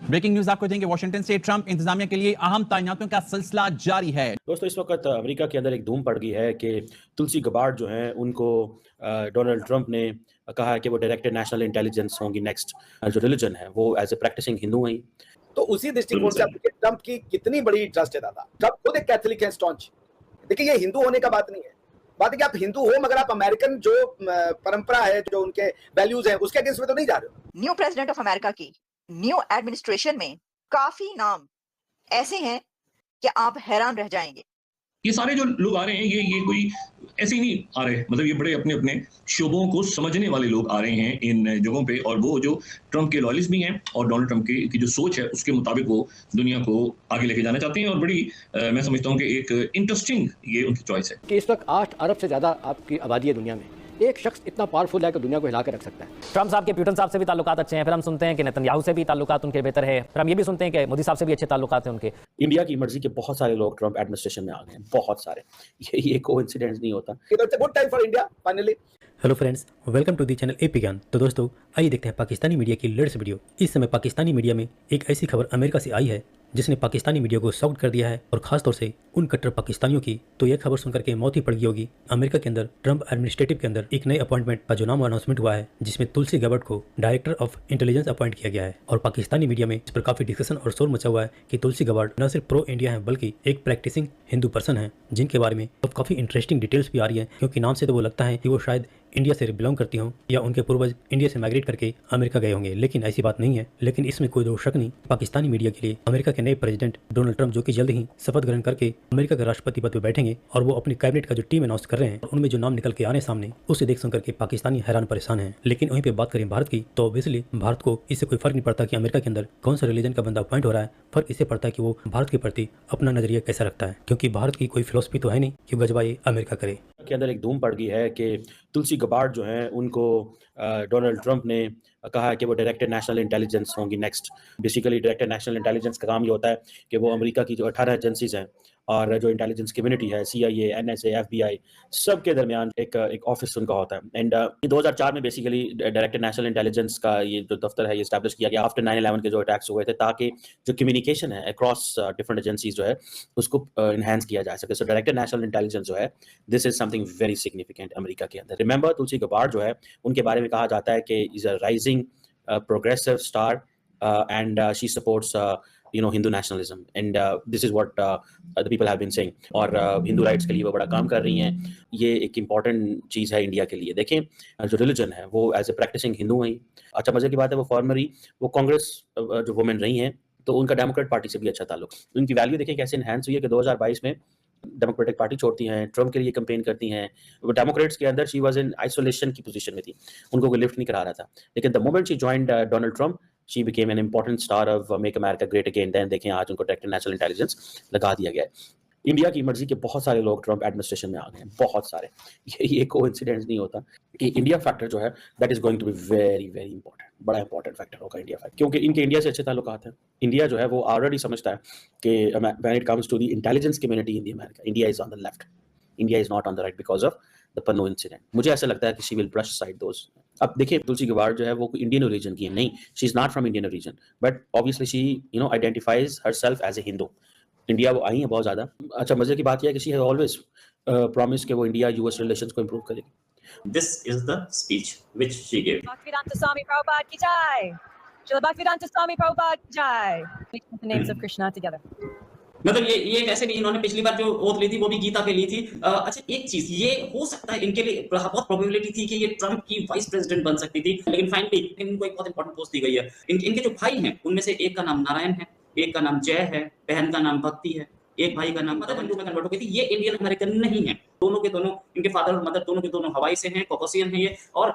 Breaking news आपको देंगे। Washington से ट्रंप इंतजामिया के लिए अहम तैनातियों का सिलसिला जारी है। दोस्तों, इस वक्त अमेरिका के अंदर एक धूम पड़ गई है कि तुलसी गबार्ड जो हैं उनको डोनाल्ड ट्रंप ने कहा है कि वो डायरेक्टर नेशनल इंटेलिजेंस होंगी नेक्स्ट। जो रिलीजन है वो एज ए प्रैक्टिसिंग हिंदू हैं। तो उसी दृष्टिकोण से ट्रंप की कितनी बड़ी ट्रस्ट है दादा। ट्रंप खुद एक कैथोलिक है, स्टॉन्च। देखिए, ये हिंदू होने का बात नहीं है, बात है कि आप हिंदू हो मगर आप अमेरिकन जो परंपरा है, जो उनके वैल्यूज हैं, उसके अगेंस्ट में तो नहीं जा रहे हो। न्यू प्रेसिडेंट ऑफ अमेरिका की न्यू एडमिनिस्ट्रेशन में काफी नाम ऐसे हैं कि आप हैरान रह जाएंगे। ये सारे जो लोग आ रहे हैं ये कोई ऐसे ही नहीं आ रहे, मतलब ये बड़े अपने अपने शोबों को समझने वाले लोग आ रहे हैं इन जगहों पे, और वो जो ट्रंप के लॉयलिस्ट भी हैं और डोनाल्ड ट्रंप की जो सोच है उसके मुताबिक वो दुनिया को आगे लेके जाना चाहते हैं। और बड़ी मैं समझता हूँ कि एक इंटरेस्टिंग ये उनकी चॉइस है कि इस वक्त 8 अरब से ज़्यादा आपकी आबादी है दुनिया में। एक शख्स इतना पावरफुल है कि दुनिया को हिला कर रख सकता है। ट्रंप साहब के प्यूटन साहब से भी ताल्लुकात अच्छे हैं, फिर हम सुनते हैं कि नेतन्याहू से भी ताल्लुकात उनके बेहतर है, फिर हम ये भी सुनते हैं कि मोदी साहब से भी अच्छे ताल्लुकात हैं उनके। इंडिया की मर्जी के बहुत सारे लोग ट्रंप एडमिनिस्ट्रेशन में आ गए हैं, बहुत सारे। ये कोइंसिडेंस नहीं होता। It's a good time for India finally. Hello friends, welcome to the channel AP Gyan. तो दोस्तों, आइए देखते हैं पाकिस्तानी मीडिया की लेटेस्ट वीडियो। इस समय पाकिस्तानी मीडिया में एक ऐसी खबर अमेरिका से आई है जिसने पाकिस्तानी मीडिया को शॉक्ड कर दिया है, और खासतौर से उन कट्टर पाकिस्तानियों की। तो यह खबर सुनकर के मौत ही पड़ गई होगी। अमेरिका के अंदर ट्रंप एडमिनिस्ट्रेटिव के अंदर एक नए अपॉइंटमेंट का जो नाम अनाउंसमेंट हुआ है, जिसमें तुलसी गबार्ड को डायरेक्टर ऑफ इंटेलिजेंस अपॉइंट किया गया है। और पाकिस्तानी मीडिया में इस पर काफी डिस्कशन और शोर मचा हुआ है कि तुलसी गबार्ड न सिर्फ प्रो इंडिया है बल्कि एक प्रैक्टिसिंग हिंदू पर्सन है, जिनके बारे में अब काफी इंटरेस्टिंग डिटेल्स भी आ रही है। क्योंकि नाम से तो वो लगता है कि वो शायद इंडिया से बिलोंग करती हों या उनके पूर्वज इंडिया से माइग्रेट करके अमेरिका गए होंगे, लेकिन ऐसी बात नहीं है। लेकिन इसमें कोई दो शक नहीं, पाकिस्तानी मीडिया के लिए अमेरिका के नए प्रेसिडेंट डोनाल्ड ट्रंप, जो कि जल्द ही शपथ ग्रहण करके अमेरिका के राष्ट्रपति पद पर बैठेंगे, और वो अपनी कैबिनेट का जो टीम अनाउंस कर रहे हैं, उनमें जो नाम निकल के आने सामने, उसे देख सुनकर के पाकिस्तानी हैरान परेशान है। लेकिन वहीं पे बात करें भारत की, तो ऑब्वियसली भारत को इससे कोई फर्क नहीं पड़ता कि अमेरिका के अंदर कौन सा रिलीजन का बंदा अपॉइंट हो रहा है। फर्क इससे पड़ता है कि वो भारत के प्रति अपना नजरिया कैसा रखता है, क्योंकि भारत की कोई फिलोसफी तो है नहीं कि गजबाई अमेरिका करे। के अंदर एक धूम पड़ गई है कि तुलसी गबार्ड जो हैं उनको डोनाल्ड ट्रंप ने कहा है कि वो डायरेक्टर नेशनल इंटेलिजेंस होंगी next. Basically director national intelligence का काम ये होता है कि वो अमेरिका की जो 18 एजेंसीज हैं और जो इंटेलिजेंस कम्युनिटी है, CIA, NSA, FBI, सब के दरमियान एक ऑफिस उनका होता है। एंड 2004 में बेसिकली डायरेक्टर नेशनल इंटेलिजेंस का ये जो दफ्तर है ये इस्टेब्लिश किया गया आफ्टर 9/11 के जो अटैक्स हुए थे, ताकि जो कम्युनिकेशन है अक्रॉस डिफरेंट एजेंसीज जो है उसको इन्हेंस किया जा सके। सो डायरेक्टर नेशनल इंटेलिजेंस जो है, this is something very significant America के अंदर। रिमेंबर, तुलसी गबार्ड जो है उनके बारे में कहा जाता है कि is a rising progressive star and she supports Hindu nationalism, and this is what the people have been saying। और हिंदू राइट्स के लिए वो बड़ा काम कर रही हैं। ये एक इम्पॉर्टेंट चीज़ है इंडिया के लिए। देखें, जो रिलीजन है वो एज ए प्रैक्टिसिंग हिंदू हैं। अच्छा, मजे की बात है, वो फॉर्मरी वो कांग्रेस जो वुमेन रही हैं, तो उनका डेमोक्रेट पार्टी से भी अच्छा ताल्लुक। उनकी वैल्यू देखें कैसे इन्हांस हुई है कि 2022 में डेमोक्रेटिक पार्टी छोड़ती हैं, ट्रंप के लिए कैंपेन करती हैं। डेमोक्रेट्स के अंदर शी वाज इन आइसोलेशन की पोजीशन में थी, उनको कोई लिफ्ट नहीं करा रहा था। लेकिन the moment she joined Donald Trump, she became an important star of make America great again. Then देखें, आज उनको डायरेक्टर नेशनल इंटेलिजेंस लगा दिया गया है। इंडिया की मर्जी के बहुत सारे लोग ट्रंप एडमिनिस्ट्रेशन में आ गए हैं, बहुत सारे। ये कोइंसिडेंस नहीं होता। कि इंडिया फैक्टर जो है that is going to be very very important, बड़ा इंपॉर्टेंट फैक्टर होगा इंडिया फैक्टर, क्योंकि इनके इंडिया से अच्छे ताल्लुकात हैं। इंडिया जो है वो ऑलरेडी समझता है कि when it comes to the intelligence community in the America, India is on the left, India is not on the right because of the Pannun incident. मुझे ऐसा लगता है कि she will brush side those. अब देखिए, तुलसी गबार्ड जो है वो इंडियन ओरिजिन की है नहीं, she is not from Indian origin, but obviously she identifies herself as a Hindu. India वो आई है बहुत ज्यादा। अच्छा, मजे की बात यह है कि शी हैज ऑलवेज प्रॉमिस कि वो इंडिया US रिलेशंस को इंप्रूव करेगी। This is the speech which she gave. Bhaktivedanta Swami Prabhupada ki jai. Srila Bhaktivedanta Swami Prabhupada ki jai. We put the names of Krishna together. मतलब ये वैसे भी इन्होंने पिछली बार जो ओथ ली थी वो भी गीता पे ली थी। अच्छा, एक चीज ये हो सकता है इनके लिए बहुत प्रोबेबिलिटी थी कि ये ट्रंप की वाइस प्रेसिडेंट बन सकती थी, लेकिन फाइनली इनको एक बहुत इंपॉर्टेंट पोस्ट दी गई है। इनके जो भाई हैं उनमें से एक का नाम नारायण है, एक का नाम जय है, बहन का नाम भक्ति है, एक भाई का नाम मदर हिंदू में कन्वर्ट हो गई थी। ये इंडियन अमेरिकन नहीं है, दोनों के दोनों, इनके फादर और मदर दोनों के दोनों हवाई से हैं, कॉकसियन है ये। और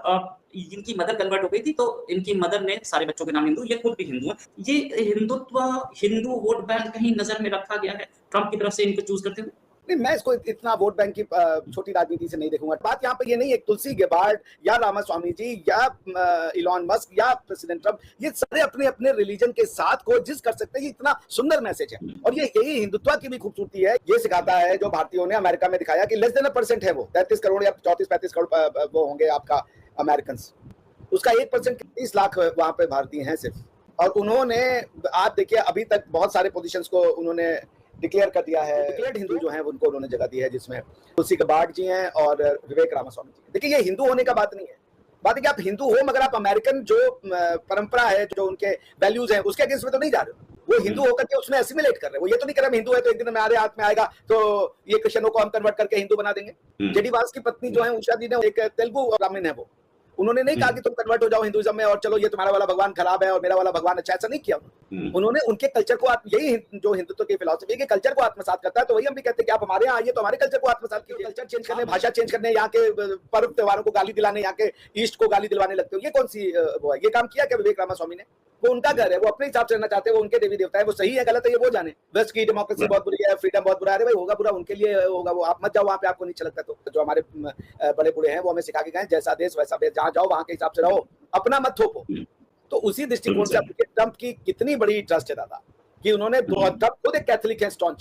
इनकी मदर कन्वर्ट हो गई थी, तो इनकी मदर ने सारे बच्चों के नाम हिंदू, ये खुद भी हिंदू है। ये हिंदुत्व, हिंदू वोट बैंक कहीं नजर में रखा गया है ट्रंप की तरफ से इनको चूज करते हुए। नहीं, मैं इसको इतना वोट बैंक की छोटी राजनीति से नहीं देखूंगा। बात यहाँ पे ये नहीं है तुलसी गबार्ड या रामास्वामी जी या इलॉन मस्क या प्रेसिडेंट ट्रंप, ये सारे अपने अपने रिलीजन के साथ कोएग्जिस्ट कर सकते हैं। ये इतना सुंदर मैसेज है, और ये यही हिंदुत्व की भी खूबसूरती है। ये सिखाता है जो भारतीयों ने अमेरिका में दिखाया कि लेस देन 1% है वो, 33 करोड़ या 34-35 करोड़ वो होंगे आपका अमेरिकन, उसका 1% 30 लाख वहां पे भारतीय हैं सिर्फ। और उन्होंने, आप देखिए अभी तक बहुत सारे पोजीशंस को उन्होंने डिक्लेयर कर दिया है। डिक्लेयर्ड हिंदू जो हैं उनको उन्होंने जगह दी है, जिसमें तुलसी गबार्ड जी हैं और विवेक रामास्वामी जी। देखिए ये हिंदू होने का बात नहीं है, बात है कि आप हिंदू हो मगर आप अमेरिकन जो परंपरा है, जो उनके वैल्यूज हैं, उसके अगेंस्ट में तो नहीं जा रहे हो। वो हिंदू होकर के उसमें एसिमिलेट कर रहे हैं। वो ये तो नहीं कर रहे हिंदू है तो एक दिन हमारे हाथ में आएगा तो ये क्रिश्चियनों को हम कन्वर्ट करके हिंदू बना देंगे। जेडी वास की पत्नी जो है उषा जी ने, एक तेलुगु ब्राह्मण है, वो उन्होंने नहीं कहा कि तुम कन्वर्ट हो जाओ हिंदुइज्म में और चलो ये तुम्हारा वाला भगवान खराब है और मेरा वाला भगवान अच्छा, ऐसा नहीं किया उन्होंने। उनके कल्चर को, यही जो हिंदुत्व की फिलॉसफी के कल्चर को आत्मसात करता है, तो वही हम भी कहते हैं कि आप हमारे यहाँ आइए तो हमारे कल्चर को आत्मसात कीजिए। कल्चर चेंज करने, भाषा चेंज करने, यहाँ के पर्व त्योहारों को गाली दिलाने, यहाँ के ईस्ट को गाली दिलवाने लगते हो, ये कौन सी वो है? ये काम किया क्या विवेक रामास्वामी ने? वो उनका घर है, वो अपने हिसाब से रहना चाहते हैं, वो उनके देवी देवता है, वो सही है गलत है ये वो जाने। वेस्ट की डेमोक्रेसी बहुत बुरी है, फ्रीडम बहुत बुरा है, अरे भाई होगा बुरा उनके लिए होगा, वो आप मत जाओ वहाँ पे, आपको नहीं अच्छा लगता तो। जो हमारे बड़े बूढ़े हैं वो हमें सिखा के गए, जैसा देश वैसा भेष, जहाँ जाओ वहाँ के हिसाब से रहो, अपना मत थोपो। तो उसी दृष्टिकोण से ट्रंप की कितनी बड़ी ट्रस्ट है दादा, कि उन्होंने, ट्रंप खुद एक कैथोलिक है, स्टॉन्च